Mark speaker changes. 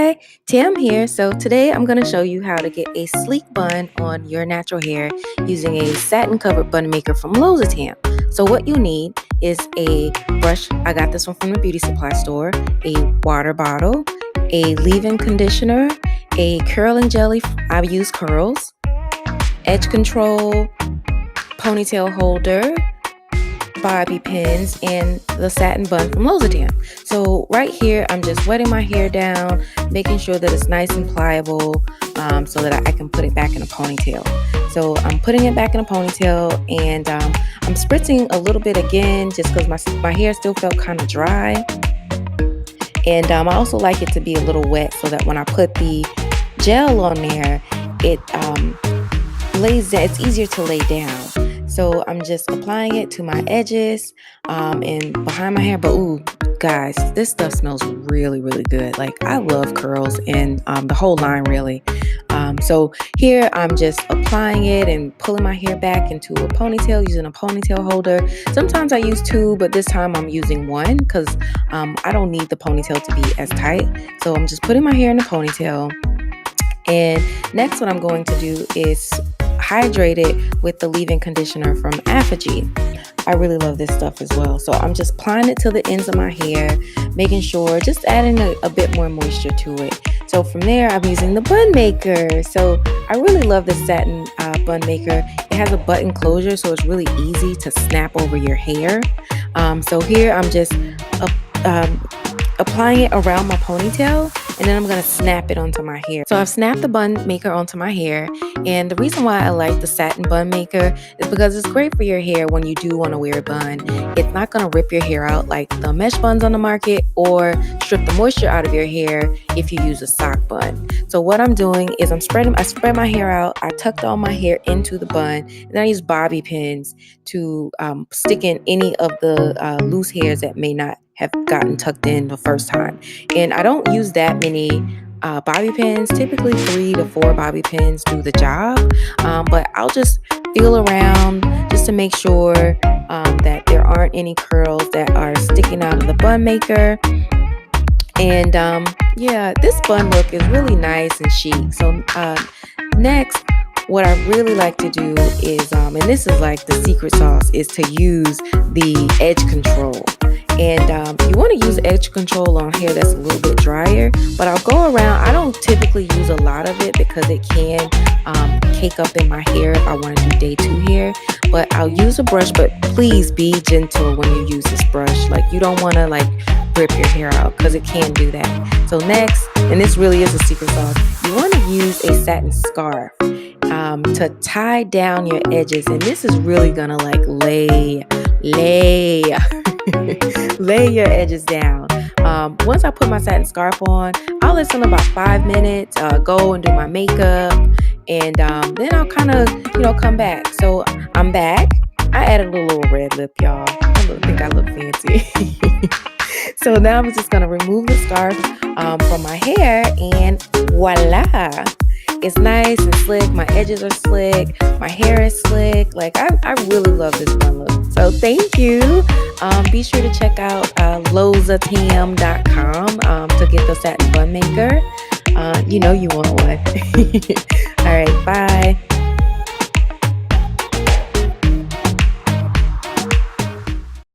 Speaker 1: Hi, Tam here. So today I'm going to show you how to get a sleek bun on your natural hair using a satin covered bun maker from Tam. So what you need is a brush. I got this one from the beauty supply store, a water bottle, a leave-in conditioner, a curling jelly. I use curls, edge control, ponytail holder, bobby pins, and the satin bun from Tam. So right here I'm just wetting my hair down, making sure that it's nice and pliable, so that I can put it back in a ponytail. So I'm putting it back in a ponytail, and I'm spritzing a little bit again just because my hair still felt kind of dry. And I also like it to be a little wet so that when I put the gel on there, it lays down. It's easier to lay down. So I'm just applying it to my edges and behind my hair. But ooh, guys, this stuff smells really, really good. Like, I love curls and the whole line, really. So here I'm just applying it and pulling my hair back into a ponytail using a ponytail holder. Sometimes I use two, but this time I'm using one because I don't need the ponytail to be as tight. So I'm just putting my hair in a ponytail. And next, what I'm going to do is hydrate it with the leave-in conditioner from Affinity. I really love this stuff as well. So I'm just applying it to the ends of my hair, making sure, just adding a bit more moisture to it. So from there, I'm using the bun maker. So I really love this satin bun maker. It has a button closure, so it's really easy to snap over your hair. So here I'm just applying it around my ponytail, and then I'm going to snap it onto my hair. So I've snapped the bun maker onto my hair, and the reason why I like the satin bun maker is because it's great for your hair when you do want to wear a bun. It's not going to rip your hair out like the mesh buns on the market or strip the moisture out of your hair if you use a sock bun. So what I'm doing is I spread my hair out, I tucked all my hair into the bun, and then I use bobby pins to stick in any of the loose hairs that may not have gotten tucked in the first time. And I don't use that many bobby pins. Typically 3 to 4 bobby pins do the job, but I'll just feel around just to make sure that there aren't any curls that are sticking out of the bun maker. And yeah, this bun look is really nice and chic. So next, what I really like to do is, and this is like the secret sauce, is to use the edge control. And you want to use edge control on hair that's a little bit drier, but I'll go around. I don't typically use a lot of it because it can cake up in my hair if I want to do day 2 hair. But I'll use a brush, but please be gentle when you use this brush. Like, you don't want to like rip your hair out because it can do that. So next, and this really is a secret sauce, you want to use a satin scarf to tie down your edges, and this is really gonna like lay lay your edges down. Once I put my satin scarf on, I'll listen about 5 minutes, go and do my makeup, and then I'll kind of come back. So I'm back. I added a little red lip, y'all. I think I look fancy. So now I'm just gonna remove the scarf from my hair, and voila, it's nice and slick. My edges are slick, my hair is slick. Like, I really love this bun look. So thank you. Be sure to check out lozatam.com to get the satin bun maker. You know you want one. All right, bye.